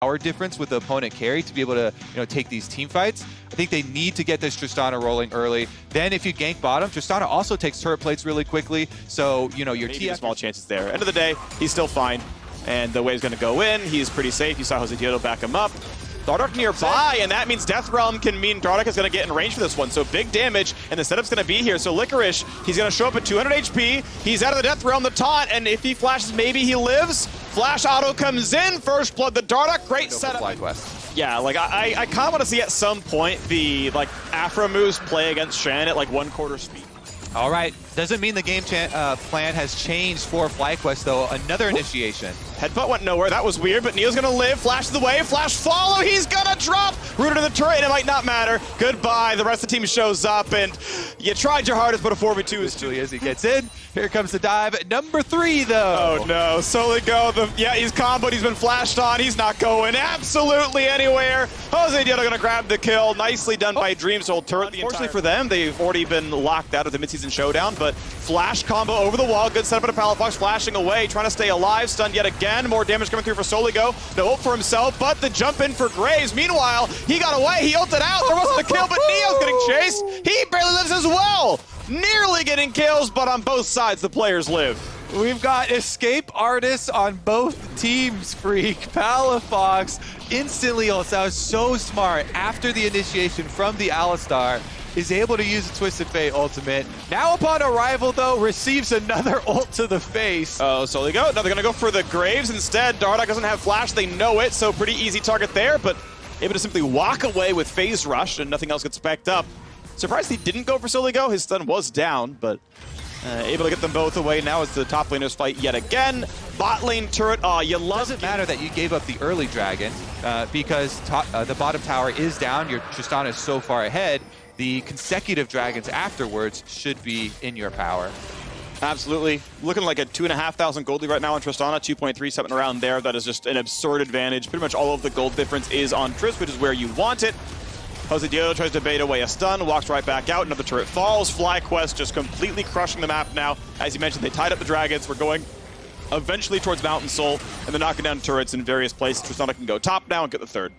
power difference with the opponent carry to be able to, take these team fights. I think they need to get this Tristana rolling early. Then if you gank bottom, Tristana also takes turret plates really quickly. So, your TF... small chances there. End of the day, he's still fine. And the wave's going to go in. He's pretty safe. You saw Jose Diodo back him up. Dardoch nearby, and that means Death Realm can mean Dardoch is going to get in range for this one. So big damage, and the setup's going to be here. So Licorice, he's going to show up at 200 HP. He's out of the Death Realm, the taunt, and if he flashes, maybe he lives. Flash auto comes in, first blood the Dardoch, great setup. Yeah, like I kind of want to see at some point the Afro moves play against Shen at 1/4 speed. All right, doesn't mean the game plan has changed for FlyQuest though. Another initiation. Headbutt went nowhere, that was weird, but Neo's gonna live, flash the way, flash follow, he's gonna drop! Rooted to the turret, it might not matter. Goodbye, the rest of the team shows up, and you tried your hardest, but a 4v2 is too easy. As he gets in, here comes the dive. Number 3 though. Oh no, Soligo, yeah, he's comboed, he's been flashed on, he's not going absolutely anywhere. Jose Diodo gonna grab the kill, nicely done by Dreams to hold turret. Unfortunately for them, they've already been locked out of the midseason showdown, but flash combo over the wall, good setup at a Palafox, flashing away, trying to stay alive, stunned yet again. More damage coming through for Soligo. No hope for himself, but the jump in for Graves. Meanwhile, he got away, he ulted out. There wasn't a kill, but Neo's getting chased. He barely lives as well. Nearly getting kills, but on both sides, the players live. We've got escape artists on both teams, Freak. Palafox instantly ults out, so smart after the initiation from the Alistar. Is able to use a Twisted Fate ultimate. Now upon arrival though, receives another ult to the face. Oh, Soligo, now they're gonna go for the Graves instead. Dardoch doesn't have flash, they know it, so pretty easy target there, but able to simply walk away with Phase Rush and nothing else gets backed up. Surprised he didn't go for Soligo, his stun was down, but able to get them both away. Now it's the top laners fight yet again. Bot lane turret, you love it. Doesn't matter that you gave up the early dragon because the bottom tower is down, your Tristana is so far ahead. The consecutive dragons afterwards should be in your power. Absolutely. Looking like a 2,500 gold lead right now on Tristana, 2.3, something around there. That is just an absurd advantage. Pretty much all of the gold difference is on Triss, which is where you want it. Jose Diodo tries to bait away a stun, walks right back out, another turret falls. FlyQuest just completely crushing the map now. As you mentioned, they tied up the dragons. We're going eventually towards Mountain Soul, and they're knocking down turrets in various places. Tristana can go top now and get the third.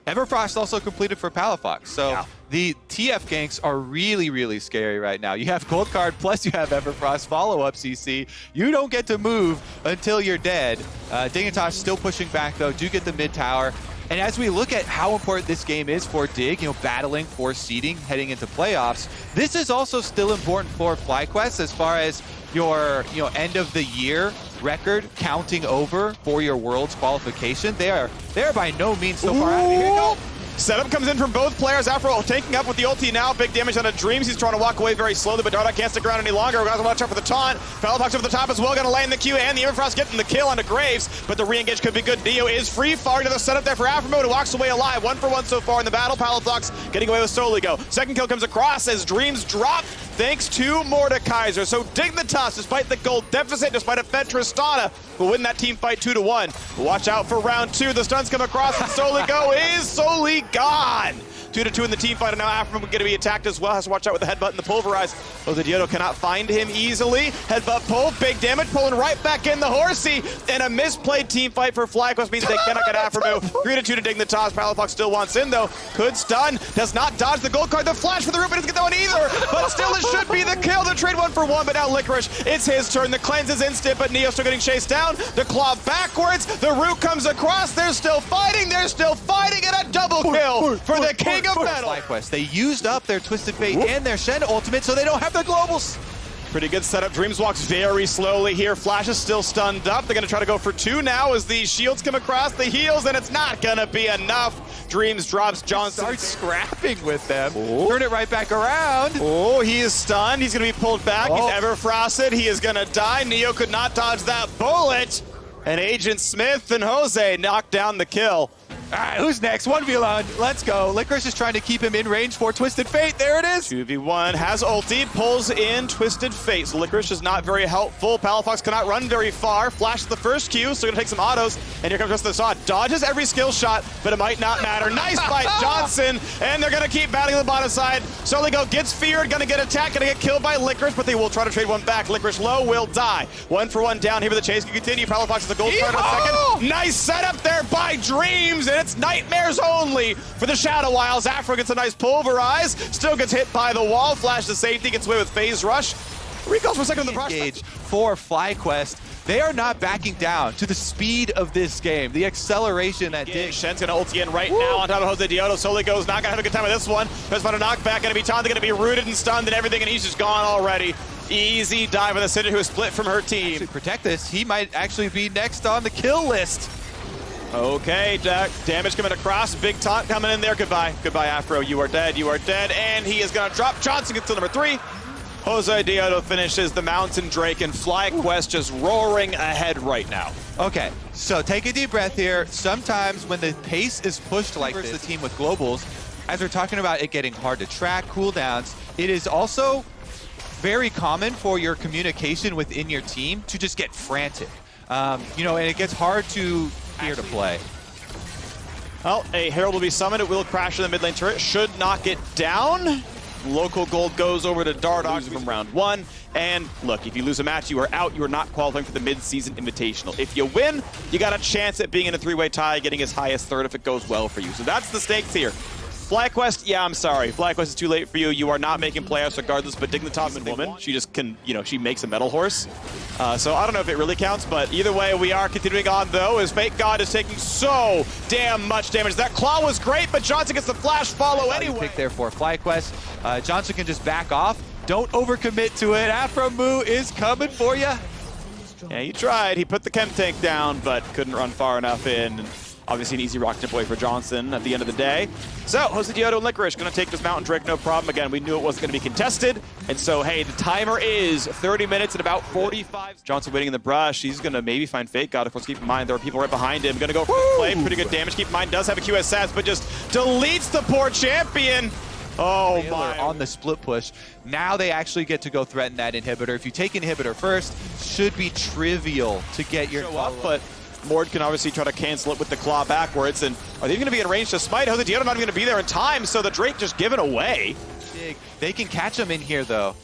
Everfrost also completed for Palafox, so yeah. The TF ganks are really, really scary right now. You have Gold Card, plus you have Everfrost follow-up CC. You don't get to move until you're dead. Dignitas still pushing back though, do get the mid tower. And as we look at how important this game is for Dig, battling for seeding heading into playoffs, this is also still important for FlyQuest as far as your end of the year record counting over for your Worlds qualification. They are by no means so far out. Here you go. Setup comes in from both players. Afro tanking up with the ulti now. Big damage on a Dreams. He's trying to walk away very slowly, but Dardoch can't stick around any longer. We're going to watch out for the taunt. Palafox over the top as well. Going to land the Q, and the Everfrost getting the kill onto Graves, but the re-engage could be good. Neo is free. Far to the setup there for Afro, who walks away alive. 1-for-1 so far in the battle. Palafox getting away with Soligo. Second kill comes across as Dreams drop thanks to Mordekaiser. So Dignitas, despite the gold deficit, despite a fed Tristana, will win that team fight 2-1. Watch out for round 2. The stuns come across, and Soligo is solely gone. 2-2 in the team fight, and now Afro going to be attacked as well. Has to watch out with the headbutt and the pulverize. Jose Diodo cannot find him easily. Headbutt pull, big damage, pulling right back in the horsey, and a misplayed team fight for FlyQuest means they cannot get Afro. 3-2 to Dignitas. Palafox still wants in though. Could stun, does not dodge the gold card. The flash for the root, but doesn't get that one either. But still, it should be the kill. The trade 1-for-1, but now Licorice, it's his turn. The cleanse is instant, but Neo still getting chased down. The claw backwards. The root comes across. They're still fighting. They're still fighting, and a double kill for the king of metal. FlyQuest. They used up their Twisted Fate and their Shen ultimate, so they don't have their globals. Pretty good setup. Dreams walks very slowly here. Flash is still stunned up. They're going to try to go for 2 now as the shields come across the heels, and it's not going to be enough. Dreams drops Johnson. Starts scrapping with them. Ooh. Turn it right back around. Oh, he is stunned. He's going to be pulled back. He's Everfrosted. He is going to die. Neo could not dodge that bullet. And Agent Smith and Jose knocked down the kill. All right, who's next? 1v1. Let's go. Licorice is trying to keep him in range for Twisted Fate. There it is. 2v1 has ulti, pulls in Twisted Fate. So Licorice is not very helpful. Palafox cannot run very far. Flashes the first Q, so gonna take some autos. And here comes just the Saw. Dodges every skill shot, but it might not matter. Nice fight, Johnson. And they're gonna keep battling the bottom side. Soligo gets feared, gonna get attacked, gonna get killed by Licorice, but they will try to trade one back. Licorice low, will die. 1-for-1 down here, but the chase can continue. Palafox is a gold card in a second. Nice setup there by Dreams, and it's nightmares only for the Shadow Isles. Afro gets a nice pulverize, still gets hit by the wall, flash to safety, gets away with phase rush. Recalls for a second on the Engage for FlyQuest. They are not backing down to the speed of this game. The acceleration that Dig. Shen's gonna ulti in right now on top of Jose Diodo. Soligo's not gonna have a good time with this one. There's about a knockback, gonna be Tanda, gonna be rooted and stunned and everything, and he's just gone already. Easy dive on the Cinder, who is split from her team. To protect this, he might actually be next on the kill list. Okay, damage coming across. Big taunt coming in there. Goodbye. Goodbye, Afro. You are dead. You are dead. And he is going to drop. Johnson gets to number 3. Jose Diodo finishes the Mountain Drake, and FlyQuest just roaring ahead right now. Okay, so take a deep breath here. Sometimes when the pace is pushed like this, the team with globals, as we're talking about it getting hard to track, cooldowns, it is also very common for your communication within your team to just get frantic. You know, and it gets hard to here to play. Well, a Herald will be summoned. It will crash in the mid lane turret. Should knock it down. Local gold goes over to Dardoch from round 1. And look, if you lose a match, you are out. You are not qualifying for the mid-season invitational. If you win, you got a chance at being in a 3-way tie, getting as high as 3rd if it goes well for you. So that's the stakes here. FlyQuest, yeah, I'm sorry. FlyQuest is too late for you. You are not making playoffs regardless, but Dignitas and Woman, she just can, you know, she makes a metal horse. So I don't know if it really counts, but either way, we are continuing on, though, as Fake God is taking so damn much damage. That claw was great, but Johnson gets the flash follow anyway. Pick there for FlyQuest. Johnson can just back off. Don't overcommit to it. Afro Moo is coming for you. Yeah, he tried. He put the chem tank down, but couldn't run far enough in. Obviously an easy rock tip away for Johnson at the end of the day. So, Jose Diodo and Licorice going to take this Mountain Drake, no problem. Again, we knew it wasn't going to be contested. And so, hey, the timer is 30 minutes and about 45. Johnson waiting in the brush. He's going to maybe find Fake God. Of course, keep in mind, there are people right behind him. Going to go for the play. Pretty good damage. Keep in mind, does have a QSS, but just deletes the poor champion. Oh my. On the split push. Now they actually get to go threaten that inhibitor. If you take inhibitor first, should be trivial to get your but Mord can obviously try to cancel it with the claw backwards, and are they going to be in range to smite? Jose Diodo not even going to be there in time, so the Drake just given away. They can catch him in here, though.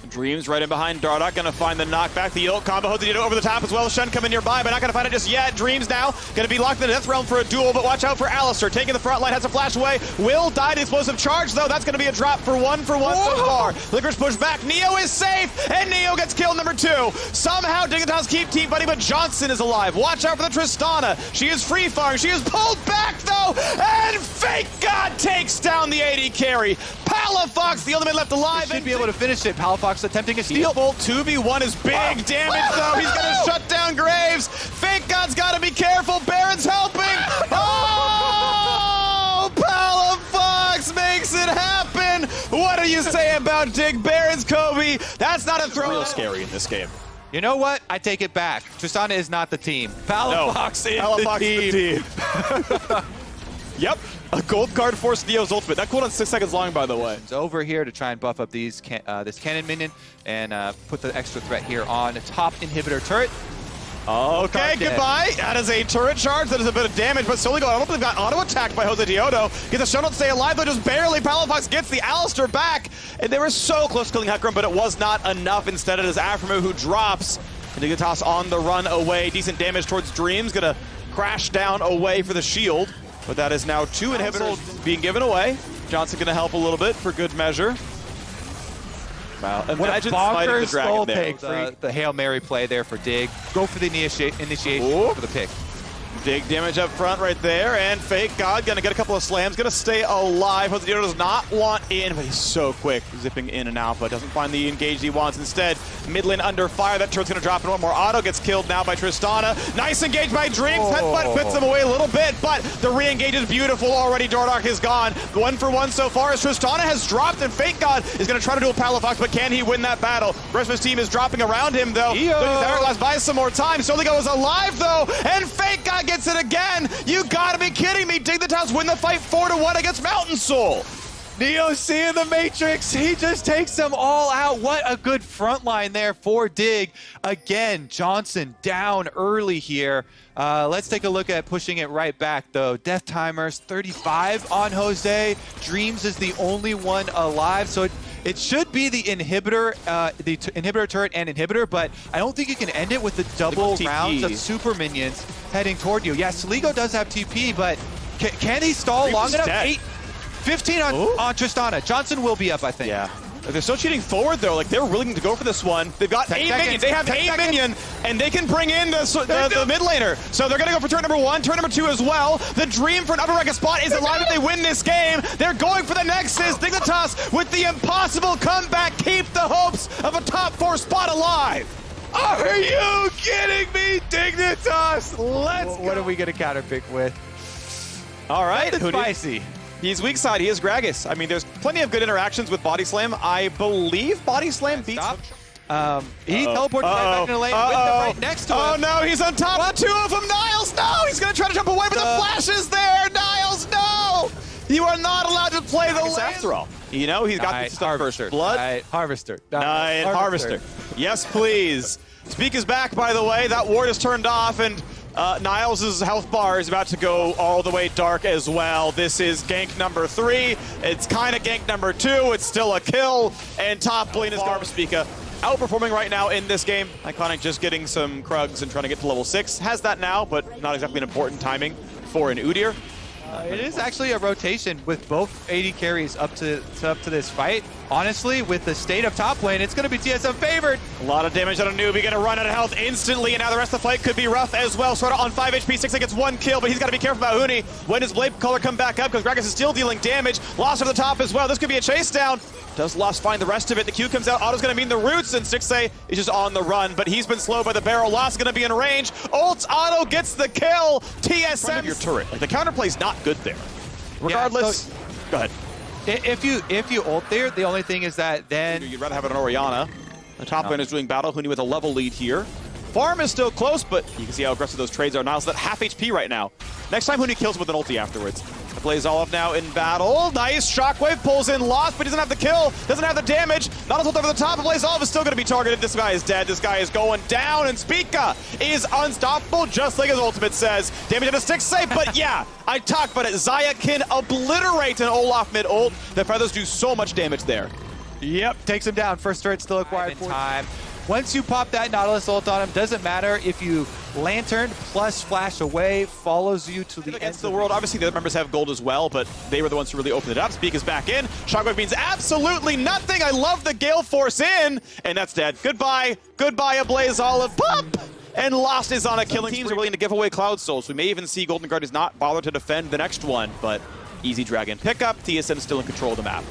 Dreams right in behind Dardoch, going to find the knockback, the ult combo. Jose Diodo over the top as well. Shen coming nearby, but not going to find it just yet. Dreams now going to be locked in the Death Realm for a duel, but watch out for Alistair. Taking the front line, has a flash away. Will die to explosive charge, though. That's going to be a drop for one so far. Licorice push back. Neo is safe, and Neo gets killed number 2. Somehow Dignitas keep team fighting, but Johnson is alive. Watch out for the Tristana. She is free firing. She is pulled back, though, and Fake God takes down the AD carry. Palafox, the only man left alive. Should be able to finish it. Palafox attempting a steal. 2v1 is big damage, though. He's going to shut down Graves. Fake God's got to be careful. Baron's helping. Oh! Palafox makes it happen. What do you say about Dig? Baron's Kobe. That's not a throw. Real scary in this game. You know what? I take it back. Tristana is not the team. Palafox is the team. Yep. A gold card forced Neo's ultimate. That cooldown's 6 seconds long, by the way. It's over here to try and buff up these this cannon minion and put the extra threat here on top inhibitor turret. Okay, goodbye. That is a turret charge. That is a bit of damage, but Soligo, I don't believe got auto-attacked by Jose Diodo. Gets a shuttle to stay alive, though, just barely. Palafox gets the Alistair back, and they were so close to killing Hecarim, but it was not enough. Instead, it is Aframu who drops. And Dignitas on the run away. Decent damage towards Dreams. Gonna crash down away for the shield. But that is now 2 inhibitors being given away. Johnson gonna help a little bit for good measure. Wow, imagine smiting the dragon there. The Hail Mary play there for Dig. Go for the initiation for the pick. Big damage up front right there, and Fake God gonna get a couple of slams, gonna stay alive. Jose Diodo does not want in, but he's so quick, zipping in and out, but doesn't find the engage he wants. Instead, mid lane under fire. That turret's gonna drop in one more. Auto gets killed now by Tristana. Nice engage by Dreams. Headbutt puts him away a little bit, but the re-engage is beautiful already. Dardoch is gone. 1 for 1 so far as Tristana has dropped, and Fake God is gonna try to do a Palafox, but can he win that battle? The rest of his team is dropping around him, though. Buys some more time. Soligo is alive, though, and Fake God gets it again. You gotta be kidding Everfrost win the fight 4-1 against Mountain Soul. Neo seeing the Matrix, he just takes them all out. What a good front line there for Dig. Again, Johnson down early here. Let's take a look at pushing it right back though. Death timers 35 on Jose. Dreams is the only one alive, so it should be the inhibitor, inhibitor turret and inhibitor, but I don't think you can end it with the double rounds of super minions heading toward you. Yeah, Sligo does have TP, but can he stall long enough? 15 on Tristana. Johnson will be up, I think. Yeah. They're still cheating forward, though. Like, they're willing to go for this one. They've got 8 minions. They have 8 minions, and they can bring in the mid laner. So they're going to go for turn number 1, turn number 2 as well. The dream for an upper bracket spot is alive if they win this game. They're going for the Nexus. Dignitas with the impossible comeback. Keep the hopes of a top 4 spot alive. Are you kidding me, Dignitas? Let's go. What are we going to counterpick with? All right. Spicy. He's weak side. He is Gragas. I mean, there's plenty of good interactions with Body Slam. I believe Body Slam beats... He teleported right back into the lane with them right next to him. Oh no, he's on top of 2 of them. Niles, no! He's going to try to jump away, but the flash is there. Niles, no! You are not allowed to play the lane. After all, you know, he's got the Harvester. Blood. Harvester. Harvester. Yes, please. Speak is back, by the way. That ward is turned off, and Niles' health bar is about to go all the way dark as well. This is gank number 3. It's kind of gank number 2. It's still a kill, and top lane is Garbspeaka. Outperforming right now in this game. Iconic just getting some Krugs and trying to get to level 6. Has that now, but not exactly an important timing for an Udyr. It is actually a rotation with both AD carries up to this fight. Honestly, with the state of top lane, it's going to be TSM favored. A lot of damage on a newbie, going to run out of health instantly, and now the rest of the fight could be rough as well. Sorta on 5 HP, 6 gets 1 kill, but he's got to be careful about Huni. When does Blade Color come back up? Because Gragas is still dealing damage. Lost over the top as well. This could be a chase down. Does Lost find the rest of it? The Q comes out. Auto's going to mean the roots, and Stixxay is just on the run, but he's been slowed by the barrel. Lost is going to be in range. Ult, Auto gets the kill. TSM. Your turret. Like, the counterplay's not good there. Regardless, yeah, so, go ahead. If you ult there, the only thing is that then... You'd rather have it on Orianna. The top lane is doing battle. Huni with a level lead here. Farm is still close, but you can see how aggressive those trades are. Niles at half HP right now. Next time Huni kills with an ulti afterwards. Plays Olive now in battle. Nice. Shockwave pulls in Lost, but he doesn't have the kill. Doesn't have the damage. Not ult over the top. Blaze Olive is still going to be targeted. This guy is dead. This guy is going down. And Spica is unstoppable, just like his ultimate says. Damage into Stixxay, but yeah, I talked about it. Xayah can obliterate an Olaf mid ult. The feathers do so much damage there. Yep, takes him down. First turret still acquired in time. Once you pop that Nautilus ult on him, doesn't matter if you Lantern plus flash away, follows you to the end of the world. Obviously, the other members have gold as well, but they were the ones who really opened it up. Speak is back in. Shockwave means absolutely nothing. I love the Gale Force in, and that's dead. Goodbye. Goodbye, Ablaze Olive. Pop! And Lost is on a killing. Teams are willing to give away Cloud Souls. We may even see Golden Guard is not bothered to defend the next one, but easy Dragon pickup. TSM is still in control of the map.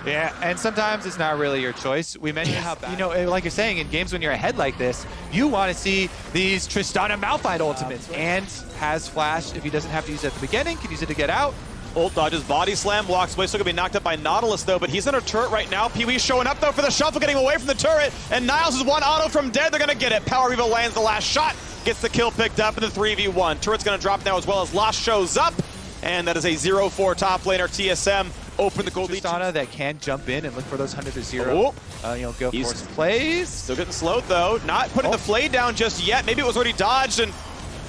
Yeah, and sometimes it's not really your choice. We mentioned how, you know, like you're saying, in games when you're ahead like this, you want to see these Tristana Malphite ultimates. And has flash, if he doesn't have to use it at the beginning, can use it to get out. Ult dodges, body slam, walks away, still gonna be knocked up by Nautilus though, but he's in a turret right now. Pee-wee's showing up though for the shuffle, getting away from the turret, and Niles is one auto from dead, they're gonna get it. Power Revo lands the last shot, gets the kill picked up in the 3v1. Turret's gonna drop now as well as Lost shows up, and that is a 0-4 top laner. TSM open the gold lead. Tristana that can jump in and look for those 100 to 0. You know, Gale Force plays. Still getting slowed though, not putting the Flay down just yet. Maybe it was already dodged, and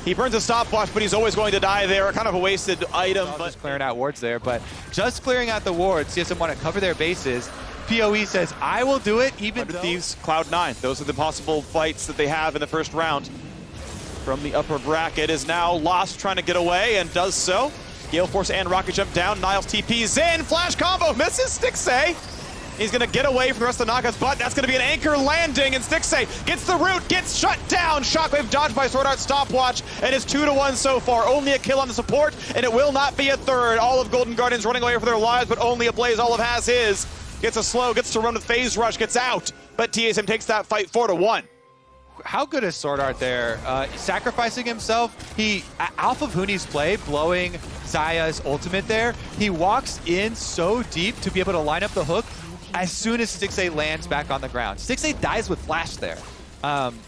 he burns a stopwatch, but he's always going to die there. Kind of a wasted item. But just clearing out wards there, but just clearing out the wards, TSM want to cover their bases. PoE says, I will do it, even though... Thieves, Cloud9. Those are the possible fights that they have in the first round. From the upper bracket is now Lost trying to get away, and does so. Gale Force and Rocket Jump down. Niles TP's in. Flash combo misses Stixxay. He's going to get away from the rest of the knockouts, but that's going to be an anchor landing, and Stixxay gets the root, gets shut down. Shockwave dodged by Sword Art stopwatch, and it's 2-1 so far. Only a kill on the support, and it will not be a third. All of Golden Guardians running away for their lives, but only Ablaze Olive has his. Gets a slow, gets to run with Phase Rush, gets out, but TSM takes that fight 4-1. How good is Sword Art there? Sacrificing himself, off of Huni's play, blowing Xayah's ultimate there, he walks in so deep to be able to line up the hook as soon as Stixxay lands back on the ground. Stixxay dies with flash there.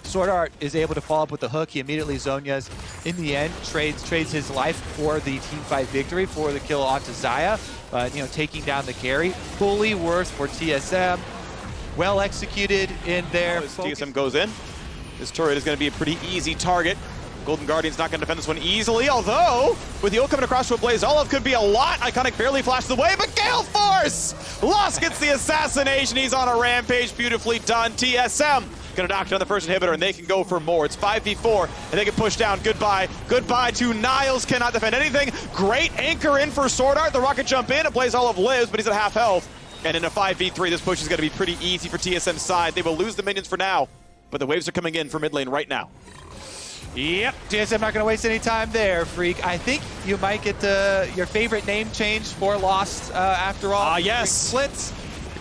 Sword Art is able to follow up with the hook. He immediately Zhonya's. In the end, trades his life for the team fight victory, for the kill onto Xayah, taking down the carry. Fully worth for TSM. Well executed in there. TSM goes in. This turret is going to be a pretty easy target. Golden Guardian's not going to defend this one easily, although with the ult coming across to a Blaze Olive could be a lot. Iconic barely flashes away, but Gale Force! Lost gets the assassination. He's on a rampage. Beautifully done. TSM going to knock down the first inhibitor, and they can go for more. It's 5v4, and they can push down. Goodbye. Goodbye to Niles. Cannot defend anything. Great anchor in for Sword Art. The rocket jump in. A Blaze Olive lives, but he's at half health. And in a 5v3, this push is going to be pretty easy for TSM's side. They will lose the minions for now, but the waves are coming in for mid lane right now. Yep, TSM not going to waste any time there, Freak. I think you might get your favorite name change for Lost after all. Yes. Splits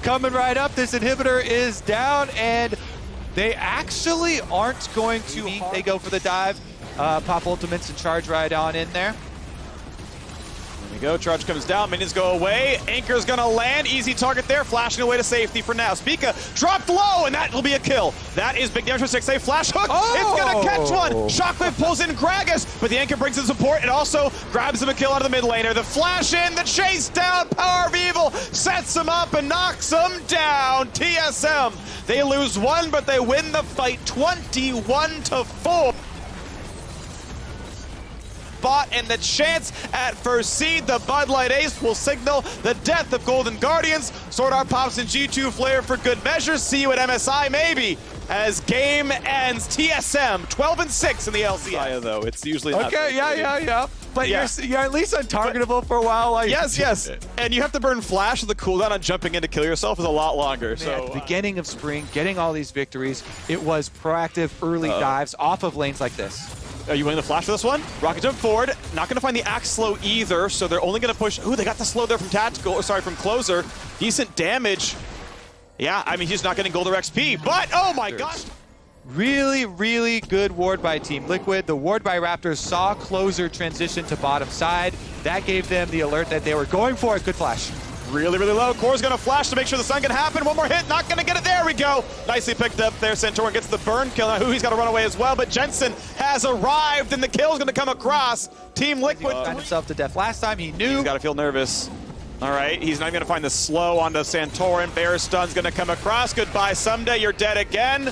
coming right up. This inhibitor is down, and they actually aren't going to. They go for the dive, pop ultimates, and charge right on in there. There we go. Charge comes down. Minions go away. Anchor's going to land. Easy target there. Flashing away to safety for now. Spica dropped low, and that will be a kill. That is big damage for 6A. Flash hook. Oh! It's going to catch one. Shockwave pulls in Gragas, but the anchor brings in support. It also grabs him a kill out of the mid laner. The flash in, the chase down. Power of Evil sets him up and knocks him down. TSM. They lose one, but they win the fight 21-4. Bot and the chance at first seed. The Bud Light Ace will signal the death of Golden Guardians. Sword Art pops in G2 Flare for good measure. See you at MSI maybe as game ends. TSM 12-6 in the LCS. Though it's usually not okay. Yeah. But you're at least untargetable for a while. Like, yes. And you have to burn flash. The cooldown on jumping in to kill yourself is a lot longer. So at the beginning of spring, getting all these victories, it was proactive early dives off of lanes like this. Are you willing to flash for this one? Rocket jump forward. Not going to find the axe slow either, so they're only going to push. Ooh, they got the slow there from from Closer. Decent damage. Yeah, I mean, he's not getting Golder XP, but oh my gosh. Really, really good ward by Team Liquid. The ward by Raptors saw Closer transition to bottom side. That gave them the alert that they were going for it. Good flash. Really, really low. Core's going to flash to make sure the sun can happen. One more hit, not going to get it. There we go. Nicely picked up there. Santorin gets the burn kill. Now he's got to run away as well, but Jensen has arrived, and the kill's going to come across. Team Liquid. Got himself to death last time. He knew. He's got to feel nervous. All right, he's not going to find the slow onto Santorin. Bear stun's going to come across. Goodbye, someday. You're dead again.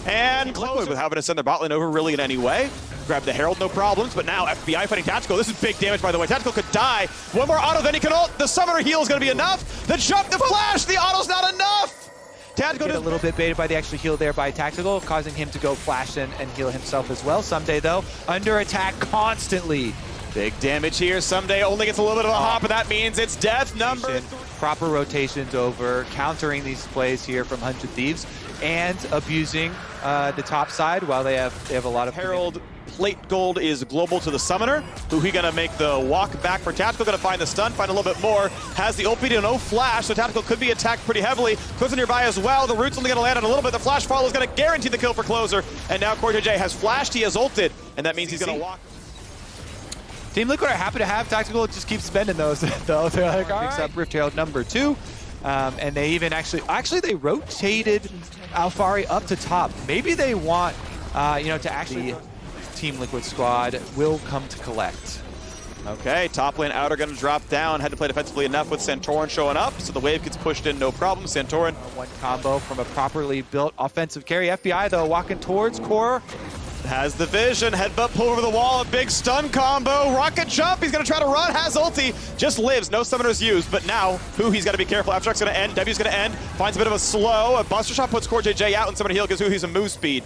And Liquid with having to send their bot lane over really in any way. Grab the Herald, no problems, but now FBI fighting Tactical. This is big damage, by the way. Tactical could die. One more auto, then he can ult. The Summoner heal is going to be enough. The jump, the flash, the auto's not enough. Tactical get a little bit baited by the extra heal there by Tactical, causing him to go flash and heal himself as well. Someday, though, under attack constantly. Big damage here. Someday only gets a little bit of a hop, and that means it's death number 3. Proper rotations over, countering these plays here from 100 Thieves, and abusing the top side while they have a lot of Herald. Plate gold is global to the Summoner, who he gonna make the walk back for Tactical, gonna find the stun, find a little bit more, has the OP to no flash, so Tactical could be attacked pretty heavily. Closer nearby as well, the root's only gonna land on a little bit, the flash follow is gonna guarantee the kill for Closer, and now CoreJJ has flashed, he has ulted, and that means he's gonna walk. Team Liquid are happy to have Tactical, just keep spending those though. They're like, all right. Picks up Rift Herald number 2, and they even actually they rotated Alfari up to top. Maybe they want, to actually... Team Liquid squad will come to collect. Okay, top lane outer gonna drop down. Had to play defensively enough with Santorin showing up, so the wave gets pushed in, no problem. Santorin. One combo from a properly built offensive carry. FBI, though, walking towards Core. Has the vision, headbutt pull over the wall, a big stun combo, rocket jump, he's gonna try to run, has ulti, just lives, no summoners used, but now, he's gotta be careful, Abstract's gonna end, W's gonna end, finds a bit of a slow, a buster shot puts CoreJJ out, and Summoner heal gives he's a move speed.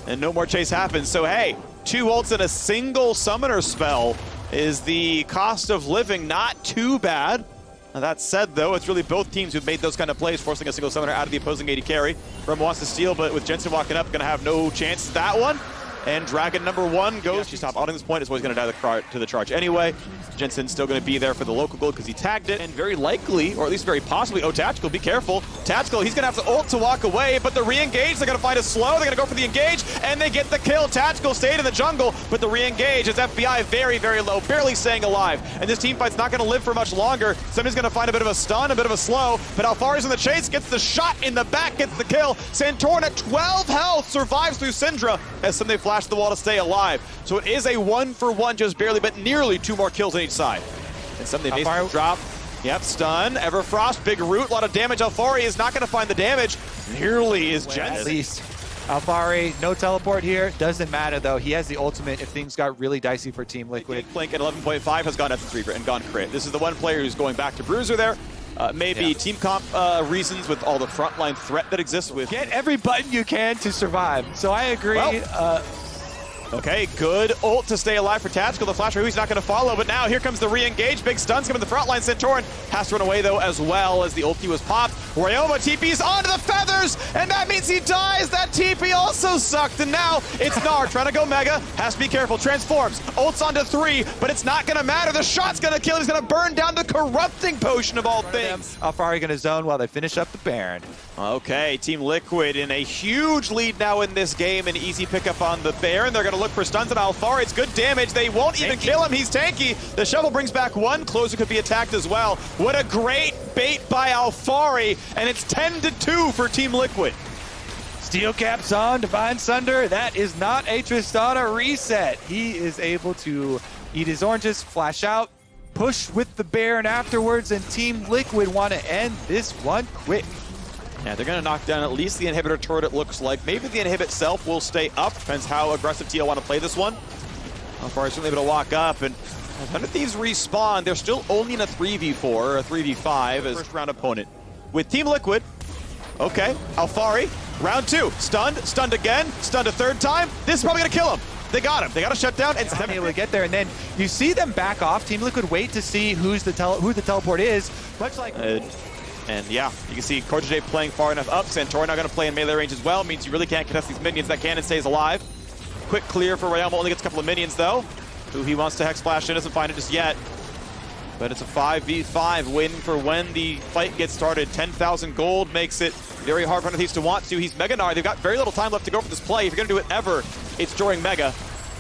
And no more chase happens, so hey, 2 ults and a single summoner spell is the cost of living, not too bad. Now that said though, it's really both teams who've made those kind of plays, forcing a single summoner out of the opposing AD carry. Rum wants to steal, but with Jensen walking up, gonna have no chance to that one. And Dragon number 1 goes, you stop auting this point, it's always gonna die to the charge anyway. Jensen's still gonna be there for the local gold because he tagged it, and very likely, or at least very possibly, Tactical, be careful. Tactical, he's going to have to ult to walk away, but the re-engage, they're going to find a slow, they're going to go for the engage, and they get the kill. Tactical stayed in the jungle, but the re-engage is FBI very, very low, barely staying alive. And this team fight's not going to live for much longer. Somebody's going to find a bit of a stun, a bit of a slow, but Alphari's in the chase, gets the shot in the back, gets the kill. Santorin at 12 health survives through Syndra as Sunday flashed the wall to stay alive. So it is a 1-for-1 just barely, but nearly 2 more kills on each side. And Sunday makes the drop. Yep, stun, Everfrost, big root, a lot of damage. Alphari is not going to find the damage. Nearly is Jensen. At least. Alphari, no teleport here. Doesn't matter, though. He has the ultimate if things got really dicey for Team Liquid. Blink at 11.5 has gone F3 and gone crit. This is the one player who's going back to Bruiser there. Maybe team comp reasons with all the frontline threat that exists with. Get every button you can to survive. So I agree. Well, okay, good ult to stay alive for Tactical. The flasher, he's not going to follow, but now here comes the re-engage. Big stuns coming to the front line. Santorin has to run away, though, as well as the ulti was popped. Ryoma TP's onto the feathers, and that means he dies. That TP also sucked, and now it's Gnar trying to go mega. Has to be careful. Transforms. Ults onto 3, but it's not going to matter. The shot's going to kill. He's going to burn down the corrupting potion of all things. Alphari going to zone while they finish up the Baron. Okay, Team Liquid in a huge lead now in this game. An easy pickup on the Baron. They're going to look for stuns on Alphari. It's good damage. They won't even kill him. He's tanky. The shovel brings back 1. Closer could be attacked as well. What a great bait by Alphari. And it's 10-2 for Team Liquid. Steel caps on, Divine Sunder. That is not a Tristana reset. He is able to eat his oranges, flash out, push with the Baron afterwards, and Team Liquid want to end this one quick. Yeah, they're going to knock down at least the inhibitor turret, it looks like. Maybe the inhibit itself will stay up. Depends how aggressive TL want to play this one. Alphari certainly able to walk up, and Thunder Thieves respawn. They're still only in a 3v4 or a 3v5 as first round opponent. With Team Liquid, okay, Alphari, round 2. Stunned, stunned again, stunned a 3rd time. This is probably going to kill him. They got him. They got a shutdown and not able to get there, and then you see them back off. Team Liquid wait to see who the teleport is, much like. And yeah, you can see Korjay playing far enough up. Santorin now going to play in melee range as well. Means you really can't contest these minions. That cannon stays alive. Quick clear for Ryoma. Only gets a couple of minions though. Who he wants to Hex Splash in, doesn't find it just yet. But it's a 5v5 win for when the fight gets started. 10,000 gold makes it very hard for Thunder Thieves to want to. He's Mega Gnar. They've got very little time left to go for this play. If you're going to do it ever, it's during Mega.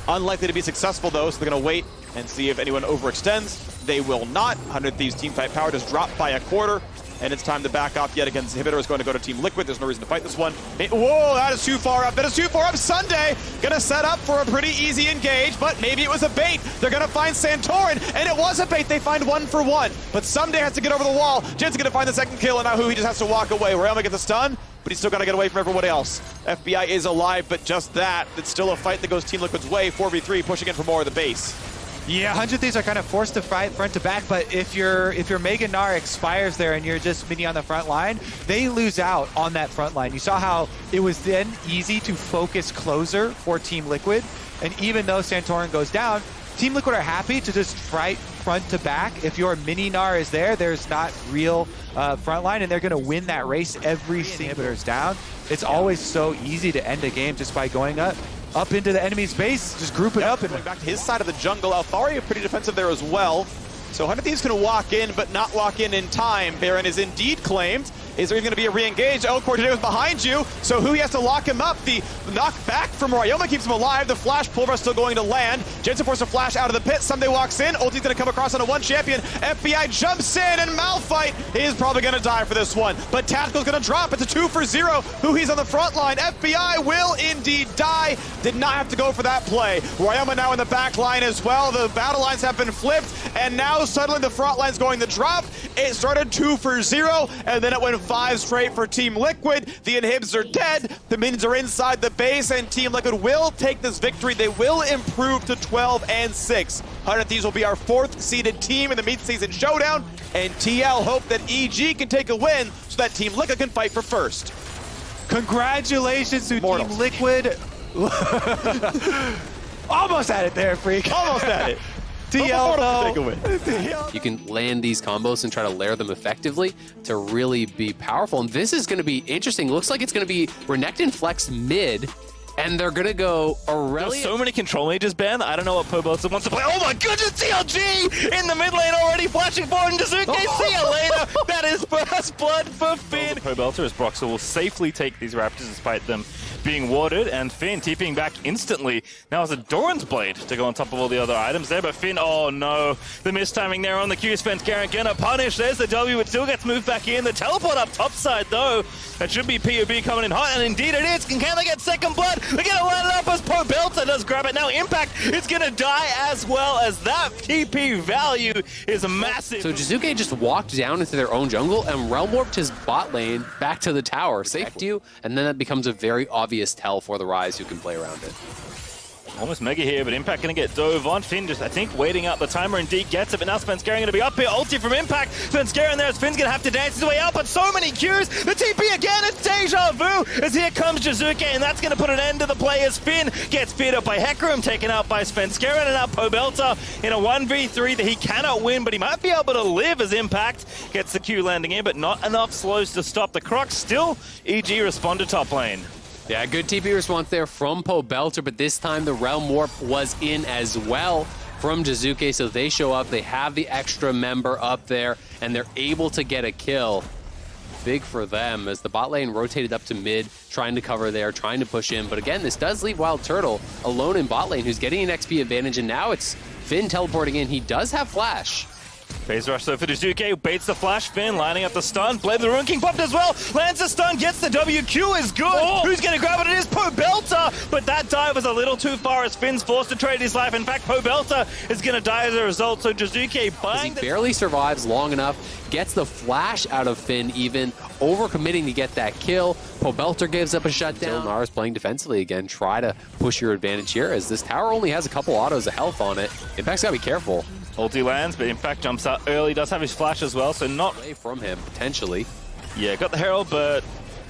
Unlikely to be successful though, so they're going to wait and see if anyone overextends. They will not. 100 Thieves team fight power just dropped by a quarter. And it's time to back off yet again. Inhibitor is going to go to Team Liquid. There's no reason to fight this one. Whoa, that is too far up. That is too far up. Sunday gonna set up for a pretty easy engage, but maybe it was a bait. They're gonna find Santorin, and it was a bait. They find 1-for-1. But Sunday has to get over the wall. Jensen's gonna find the second kill, and now he just has to walk away. Ryoma gets a stun, but he's still gonna get away from everyone else. FBI is alive, but just that. It's still a fight that goes Team Liquid's way. 4v3, pushing in for more of the base. Yeah, 100 Thieves are kind of forced to fight front to back, but if your Mega Gnar expires there and you're just mini on the front line, they lose out on that front line. You saw how it was then easy to focus closer for Team Liquid, and even though Santorin goes down, Team Liquid are happy to just fight front to back. If your mini Gnar is there, there's not real front line, and they're going to win that race every inhibitor's down. It's always so easy to end a game just by going up into the enemy's base, just group it up. And going back to his side of the jungle. Alphari pretty defensive there as well. So 100 Thieves can walk in, but not walk in time. Baron is indeed claimed. Is there even going to be a re-engage? Oh, Korjay was behind you, so who he has to lock him up? The knockback from Ryoma keeps him alive. The flash pulver still going to land. Jensen forced a flash out of the pit. Sunday walks in. Ulti's going to come across on a 1 champion. FBI jumps in, and Malphite is probably going to die for this one. But Tactical's going to drop. It's a 2-for-0. Who he's on the front line. FBI will indeed die. Did not have to go for that play. Ryoma now in the back line as well. The battle lines have been flipped, and now suddenly the front line's going to drop. It started 2-for-0, and then it went 5 straight for Team Liquid. The inhibs are dead. The minions are inside the base, and Team Liquid will take this victory. They will improve to 12-6. 100 Thieves will be our 4th seeded team in the mid-season showdown, and TL hope that EG can take a win so that Team Liquid can fight for first. Congratulations to Team Liquid. Almost had it there, Freak. Almost had it. TL though. You can land these combos and try to layer them effectively to really be powerful. And this is going to be interesting. Looks like it's going to be Renekton flex mid, and they're going to go Aurelia. There's so many control mages, Ben. I don't know what Pobosa wants to play. Oh my goodness, TLG in the mid lane already, flashing forward into Suke. See you later. That is first blood for Finn. Pobelter, as Broxel will safely take these Raptors despite them being warded, and Finn TPing back instantly. Now has a Doran's Blade to go on top of all the other items there, but Finn, oh no, the mistiming there on the Q. Svenskeren gonna punish. There's the W, it still gets moved back in. The teleport up top side though, that should be POB coming in hot, and indeed it is. Can they get second blood? They're gonna line it up as Pobelter does grab it. Now Impact is gonna die as well, as that TP value is massive. So Jizuke just walked down into their own jungle and realm warped his bot lane back to the tower, saved you, and then that becomes a very obvious tell for the Rise who can play around it. Almost mega here, but Impact gonna get dove on. Finn just, I think, waiting out the timer. Indeed gets it, but now Svenskeren gonna be up here. Ulti from Impact. Svenskeren there as Finn's gonna have to dance his way out, but so many Qs. The TP again, it's deja vu, as here comes Jizuke, and that's gonna put an end to the play as Finn gets feared up by Hecarim, taken out by Svenskeren, and now Pobelter in a 1v3 that he cannot win, but he might be able to live as Impact gets the Q landing in, but not enough slows to stop the Croc. Still, EG respond to top lane. Yeah, good TP response there from Pobelter, but this time the Realm Warp was in as well from Jizuke, so they show up, they have the extra member up there, and they're able to get a kill. Big for them, as the bot lane rotated up to mid, trying to cover there, trying to push in, but again, this does leave Wild Turtle alone in bot lane, who's getting an XP advantage, and now it's Finn teleporting in. He does have Flash. Phase rush though for Jizuke, baits the flash. Finn lining up the stun. Blade the Rune King popped as well. Lands the stun, gets the WQ is good. Oh. Who's going to grab it? It is Pobelter, but that dive was a little too far as Finn's forced to trade his life. In fact, Pobelter is going to die as a result, so Jizuke buying. He barely survives long enough, gets the flash out of Finn even, overcommitting to get that kill. Pobelter gives up a shutdown. Nara's playing defensively again. Try to push your advantage here, as this tower only has a couple autos of health on it. Impact's got to be careful. Ulti lands, but Impact jumps out early, does have his flash as well, so not away from him, potentially. Yeah, got the Herald, but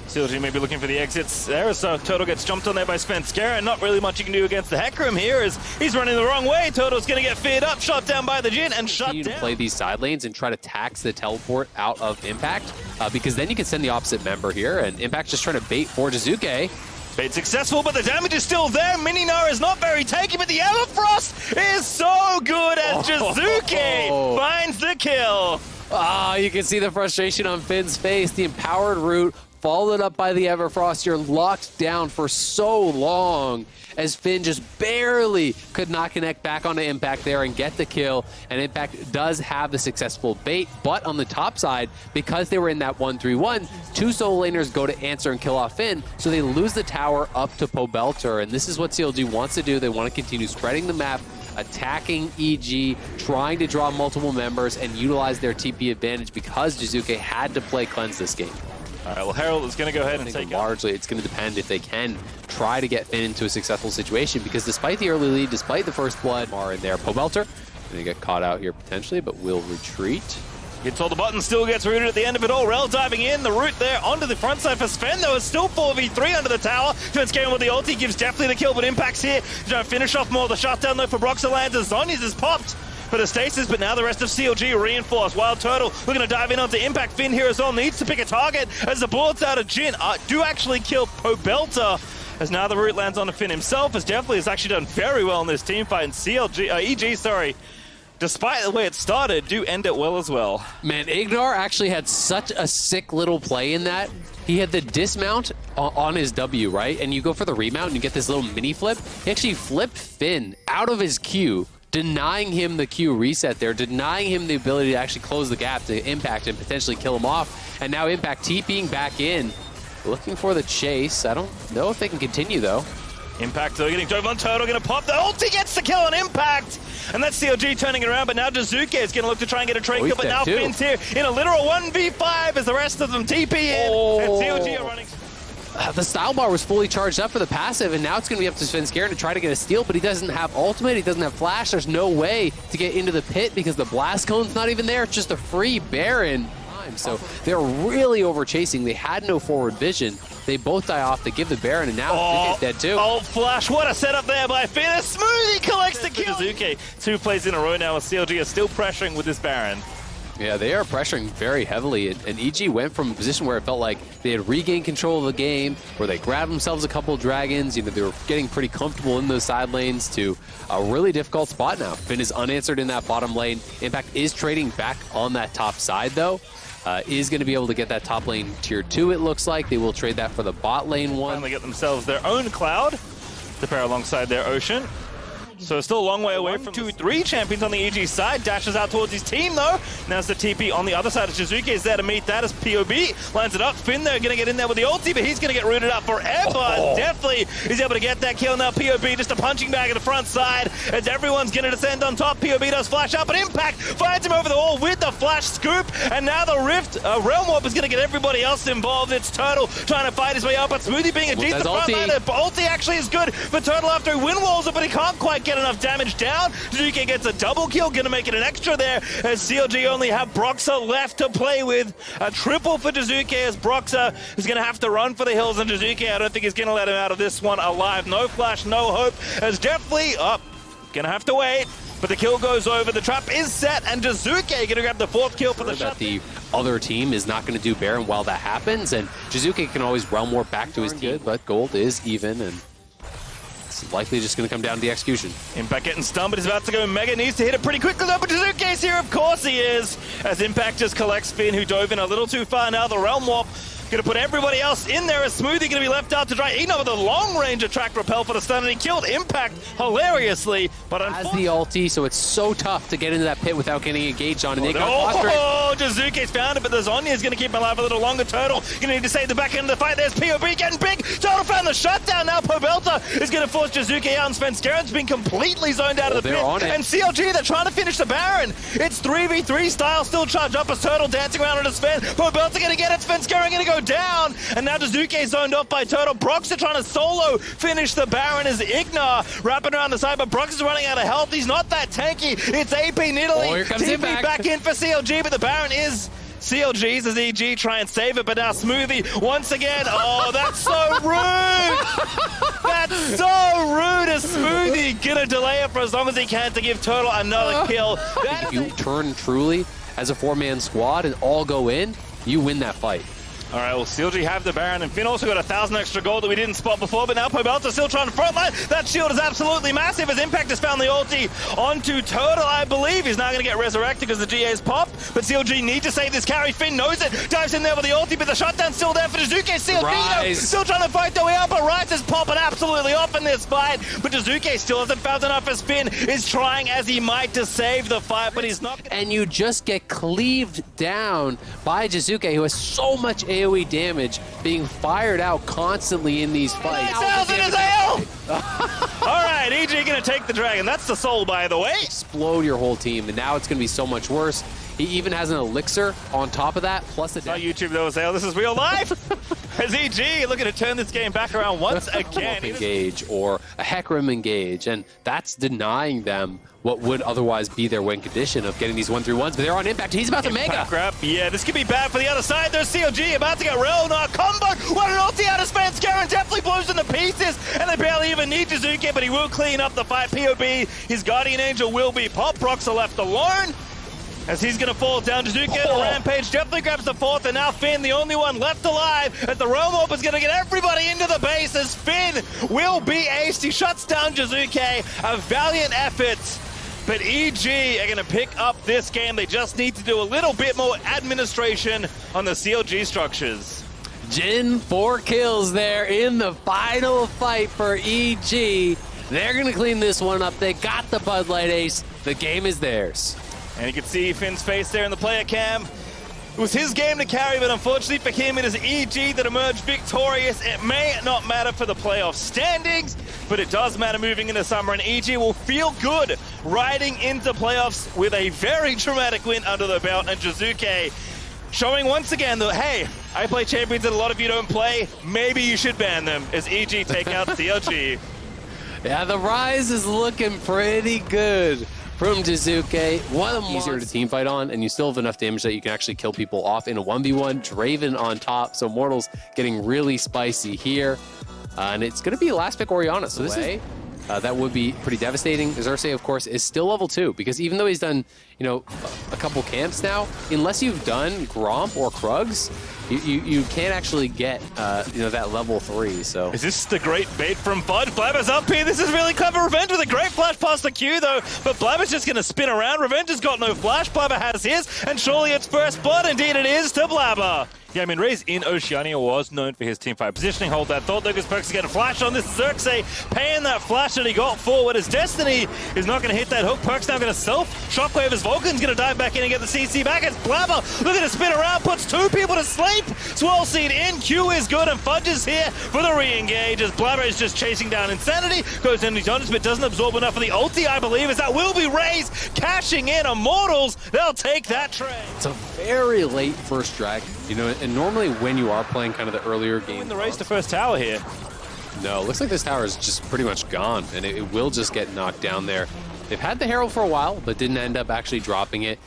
CLG may be looking for the exits there, so Turtle gets jumped on there by Svenskeren. Not really much you can do against the Hecarim here, as he's running the wrong way. Turtle's going to get feared up, shot down by the Jhin, and shut down. You need to play these side lanes and try to tax the teleport out of Impact, because then you can send the opposite member here, and Impact's just trying to bait for Jizuke. Bait successful, but the damage is still there. Mini Nara is not very taken, but the Everfrost is so good as Jizuke finds the kill. Ah, you can see the frustration on Finn's face. The empowered root followed up by the Everfrost. You're locked down for so long, as Finn just barely could not connect back onto Impact there and get the kill. And Impact does have the successful bait, but on the top side, because they were in that 1-3-1, two solo laners go to answer and kill off Finn, so they lose the tower up to Pobelter. And this is what CLG wants to do. They want to continue spreading the map, attacking EG, trying to draw multiple members and utilize their TP advantage, because Jizuke had to play cleanse this game. All right, well, Herald is going to go ahead and take it. Largely, it's going to depend if they can try to get Finn into a successful situation, because despite the early lead, despite the first blood, are in there. Pobelter going to get caught out here potentially, but will retreat. Hits all the buttons, still gets rooted at the end of it all. Rel diving in, the root there onto the front side for Sven, though. It's still 4v3 under the tower. Svenskeren with the ulti gives definitely the kill, but Impact's here. Trying to finish off more. The shutdown though for Broxel lands as Zhonya's is popped for the stasis, but now the rest of CLG reinforced. Wild Turtle looking to dive in onto Impact. Finn here as well, needs to pick a target as the bullets out of Jhin do actually kill Pobelter, as now the root lands onto Finn himself, as definitely has actually done very well in this team fight, and EG, despite the way it started, do end it well as well. Man, Ignar actually had such a sick little play in that. He had the dismount on his W, right? And you go for the remount and you get this little mini flip. He actually flipped Finn out of his Q, denying him the Q reset there, denying him the ability to actually close the gap to Impact and potentially kill him off. And now Impact TPing back in, looking for the chase. I don't know if they can continue, though. Impact though getting dove on. Turtle gonna pop. The ulti gets the kill on Impact, and that's CLG turning it around, but now Jizuke is gonna look to try and get a trade kill, but now Finn's here in a literal 1v5 as the rest of them TP in, and CLG are running. The style bar was fully charged up for the passive, and now it's going to be up to Svenskeren to try to get a steal, but he doesn't have ultimate, he doesn't have flash, there's no way to get into the pit because the blast cone's not even there, it's just a free Baron. So they're really over chasing, they had no forward vision, they both die off, they give the Baron, and now he's dead too. Oh, flash, what a setup there by Finn, a smoothie collects the kill! Jizuke, 2 plays in a row now, as CLG are still pressuring with this Baron. Yeah, they are pressuring very heavily, and EG went from a position where it felt like they had regained control of the game, where they grabbed themselves a couple of dragons, you know, they were getting pretty comfortable in those side lanes, to a really difficult spot now. Finn is unanswered in that bottom lane. Impact is trading back on that top side, though, is going to be able to get that top lane tier 2, it looks like. They will trade that for the bot lane one. Finally get themselves their own Cloud to pair alongside their Ocean. So still a long way away from 2-3 champions on the EG side. Dashes out towards his team though. Now's the TP on the other side. Shizuke is there to meet that as POB lines it up. Finn there gonna get in there with the ulti, but he's gonna get rooted up forever. Oh. Definitely is able to get that kill now. POB just a punching bag at the front side as everyone's gonna descend on top. POB does flash up, but Impact finds him over the wall with the flash scoop. And now the Rift Realm Warp is gonna get everybody else involved. It's Turtle trying to fight his way up, but Smoothie being a decent front liner. Ulti actually is good for Turtle after he win walls it, but he can't quite get enough damage down. Shizuke gets a double kill, gonna make it an extra there as CLG only have Broxah left to play with. A triple for Shizuke as Broxah is gonna have to run for the hills, and Shizuke, I don't think he's gonna let him out of this one alive. No flash, no hope, as definitely up. Gonna have to wait, but the kill goes over. The trap is set, and Shizuke gonna grab the 4th kill for the shot. The other team is not going to do Baron while that happens, and Shizuke can always Realm Warp back to his team, but gold is even, and it's likely just going to come down to the execution. Impact getting stunned, but he's about to go Mega. Needs to hit it pretty quickly though, but Shizuke's here, of course he is, as Impact just collects Finn, who dove in a little too far. Now the Realm Warp gonna put everybody else in there as Smoothie gonna be left out to dry. Eno with a long range attack repel for the stun, and he killed Impact hilariously, but has the ulti, so it's so tough to get into that pit without getting engaged on, and they got Shizuke's found it, but the Zonya's gonna keep him alive a little longer. Turtle gonna need to save the back end of the fight. There's POB getting big. Turtle found the shutdown. Now Pobelta is gonna force Shizuke out, and Svenskaren's been completely zoned out of the pit. And CLG, they're trying to finish the Baron. It's 3v3 style, still charged up as Turtle dancing around on his Sven. Pobelta gonna get it. Svenskaren gonna go down, and now Shizuke zoned off by Turtle. Broxah trying to solo finish the Baron as Ignar wrapping around the side, but Broxah's running out of health. He's not that tanky. It's AP Nidalee. Oh, here comes TP Impact. back in for CLG, but the Baron is CLG's as EG try and save it, but now Smoothie once again. Oh, that's so rude! That's so rude as Smoothie gonna delay it for as long as he can to give Turtle another kill. If you turn truly as a 4-man squad and all go in, you win that fight. All right, well, CLG have the Baron, and Finn also got 1,000 extra gold that we didn't spot before, but now Pobelta still trying to frontline. That shield is absolutely massive as Impact has found the ulti onto Turtle, I believe. He's now going to get resurrected because the GA's popped, but CLG need to save this carry. Finn knows it, dives in there with the ulti, but the shutdown's still there for Shizuke. CLG still trying to fight their way up, but Rise is popping absolutely off in this fight, but Shizuke still hasn't found enough as Finn is trying as he might to save the fight, but he's not. And you just get cleaved down by Shizuke, who has so much AoE damage being fired out constantly in these fights. All right, EG gonna take the dragon. That's the soul, by the way. Explode your whole team, and now it's gonna be so much worse. He even has an elixir on top of that, plus the Not YouTube though, Zale. This is real life. As EG looking to turn this game back around once again. Engage or a Hecarim engage, and that's denying them what would otherwise be their win condition of getting these 1-3-1s, but they're on Impact. He's about to Mega. Grab. Yeah, this could be bad for the other side. There's CLG about to get Relnar combo. What an ulti out of Svenskaren. Definitely blows into pieces, and they barely even need Shizuke, but he will clean up the fight. POB, his Guardian Angel will be popped. Broxah left alone, as he's going to fall down. Shizuke on a rampage definitely grabs the 4th, and now Finn, the only one left alive, as the Realm Warp is going to get everybody into the base, as Finn will be aced. He shuts down Shizuke. A valiant effort, but EG are going to pick up this game. They just need to do a little bit more administration on the CLG structures. Jin, 4 kills there in the final fight for EG. They're going to clean this one up. They got the Bud Light ace. The game is theirs. And you can see Finn's face there in the player cam. It was his game to carry, but unfortunately for him, it is EG that emerged victorious. It may not matter for the playoff standings, but it does matter moving into summer, and EG will feel good riding into playoffs with a very dramatic win under the belt. And Shizuke showing once again that, hey, I play champions that a lot of you don't play. Maybe you should ban them, as EG take out CLG. Yeah, the Rise is looking pretty good from Shizuke. One of them easier to team fight on, and you still have enough damage that you can actually kill people off in a 1v1. Draven on top, so Mortal's getting really spicy here. And it's going to be last pick Orianna. So this is that would be pretty devastating. Xerxes, of course, is still level 2 because even though he's done, you know, a couple camps now, unless you've done Gromp or Krugs, you can't actually get, you know, that level 3. So is this the great bait from Fudge? Blabber's up here. This is really clever. Revenge with a great flash past the Q, though. But Blabber's just going to spin around. Revenge has got no flash. Blabber has his, and surely it's first blood. Indeed, it is to Blabber. Yeah, I mean, Raze in Oceania was known for his teamfight positioning. Hold that thought, Lucas Perks to get a flash on this Xerxes, paying that flash that he got forward. His Destiny is not going to hit that hook. Perks now going to self shockwave as Vulcan's going to dive back in and get the CC back. It's Blabber looking to spin around, puts 2 people to sleep. Swirl Seed in, Q is good, and Fudge is here for the re-engage as Blabber is just chasing down Insanity. Goes into Jonas, but doesn't absorb enough of the ulti, I believe, as that will be Raze cashing in. Immortals, they'll take that trade. it's a very late first dragon, you know, and normally when you are playing kind of the earlier game. Win the race to first tower here. No, looks like this tower is just pretty much gone, and it will just get knocked down there. They've had the Herald for a while, but didn't end up actually dropping it.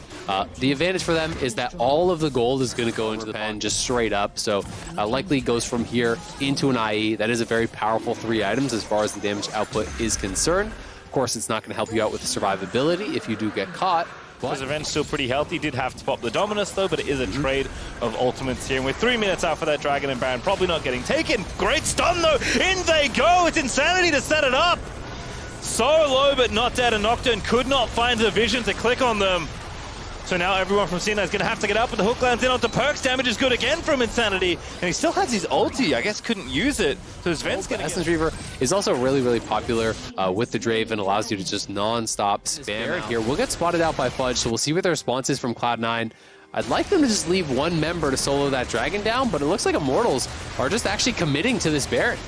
The advantage for them is that all of the gold is going to go into the pen just straight up, so likely goes from here into an IE. That is a very powerful 3 items as far as the damage output is concerned. Of course, it's not going to help you out with the survivability if you do get caught. Because Revenge still pretty healthy. Did have to pop the Dominus, though, but it is a trade of ultimates here. And with 3 minutes out for that Dragon and Baron, probably not getting taken. Great stun, though. In they go. It's Insanity to set it up. So low, but not dead. And Nocturne could not find the vision to click on them. So now everyone from Cena is going to have to get up, but the hook lands in onto Perks. Damage is good again from Insanity. And he still has his ulti. I guess couldn't use it. So his Ven's going to Essence Reaver is also really, really popular with the Draven. Allows you to just non-stop spam here. We'll get spotted out by Fudge, so we'll see what the response is from Cloud9. I'd like them to just leave one member to solo that Dragon down, but it looks like Immortals are just actually committing to this Baron.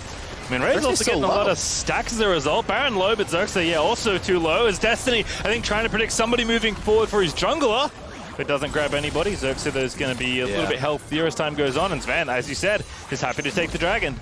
I mean, Ray's also getting a lot of stacks as a result. Baron low, but Xerxes, yeah, also too low. As Destiny, I think, trying to predict somebody moving forward for his jungler. If it doesn't grab anybody, Xerxes is going to be a little bit healthier as time goes on. And Sven, as you said, is happy to take the Dragon.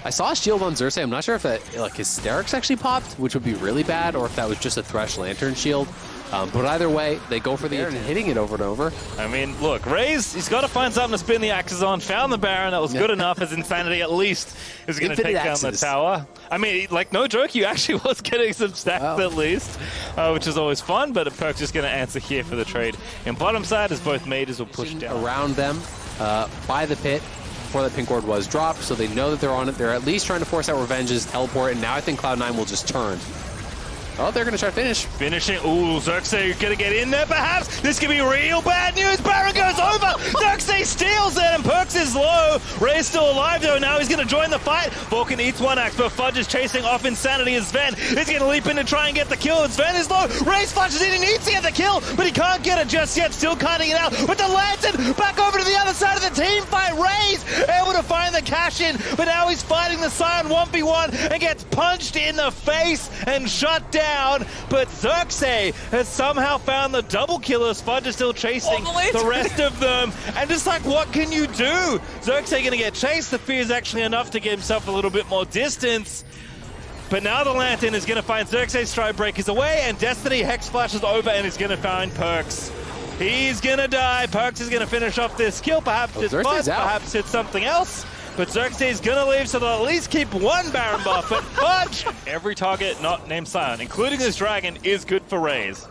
I saw a shield on Xerxes. I'm not sure if that, like, Hysterics actually popped, which would be really bad, or if that was just a Thresh Lantern shield. But either way, they go for the air and hitting it over and over. I mean, look, Raze, he's got to find something to spin the axes on. Found the Baron. That was good enough as Insanity at least is going to take down the tower. I mean, like, no joke, you actually was getting some stacks at least, which is always fun, but Perk's just going to answer here for the trade. In bottom side, as both mages will push down. Around them by the pit before that pink ward was dropped, so they know that they're on it. They're at least trying to force out Revenge's teleport, and now I think Cloud9 will just turn. Oh, they're going to try to finish. Finishing. Ooh, Xerxes going to get in there, perhaps. This could be real bad news. Baron goes over. Xerxes steals it, and Perks is low. Ray's still alive, though. Now he's going to join the fight. Vulcan eats one axe, but Fudge is chasing off Insanity as Sven is going to leap in to try and get the kill. And Sven is low. Ray's flashes in. He needs to get the kill, but he can't get it just yet. Still cutting it out. But the Lantern back over to the other side of the team fight. Ray's able to find the cash in, but now he's fighting the Sion 1v1 and gets punched in the face and shut down. But Xerxes has somehow found the double kill as Fudge is still chasing the rest of them. And just like, what can you do? Xerxes going to get chased. The fear is actually enough to get himself a little bit more distance. But now the Lantern is going to find Xerxes. Stride breakers away, and Destiny Hex flashes over and is going to find Perks. He's going to die. Perks is going to finish off this kill. Perhaps it's Fudge, perhaps it's something else. But Xerxes is going to leave, so they'll at least keep one Baron buff. But Fudge, every target not named Sion, including this Dragon, is good for Raze.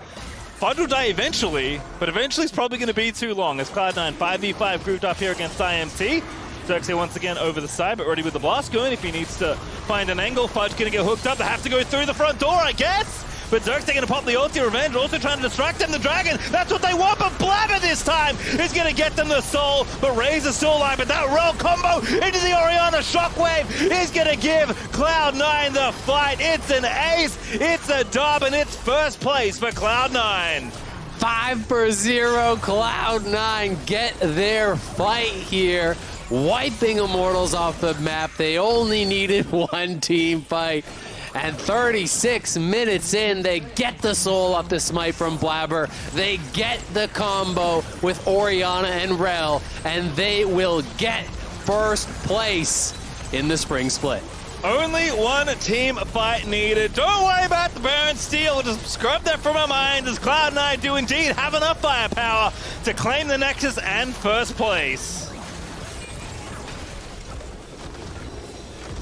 Fudge will die eventually, but eventually it's probably going to be too long. As Cloud9 5v5 grouped up here against IMT. Xerxes once again over the side, but ready with the blast going. If he needs to find an angle, Fudge going to get hooked up. They have to go through the front door, I guess. But Xerxes going to pop the ulti. Revenge also trying to distract him. The Dragon, that's what they want. But Blabber this time is going to get them the soul. But Raze is still alive. But that roll combo into the Orianna Shockwave is going to give Cloud9 the fight. It's an ace. It's a dub. And it's first place for Cloud9. 5-0. Cloud9 get their fight here. Wiping Immortals off the map. They only needed one team fight. And 36 minutes in, they get the soul off the smite from Blabber. They get the combo with Orianna and Rel, and they will get first place in the spring split. Only one team fight needed. Don't worry about the Baron steal. We'll just scrub that from our minds as Cloud9 do indeed have enough firepower to claim the Nexus and first place.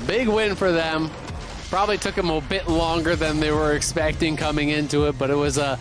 Big win for them. Probably took them a bit longer than they were expecting coming into it, but it was a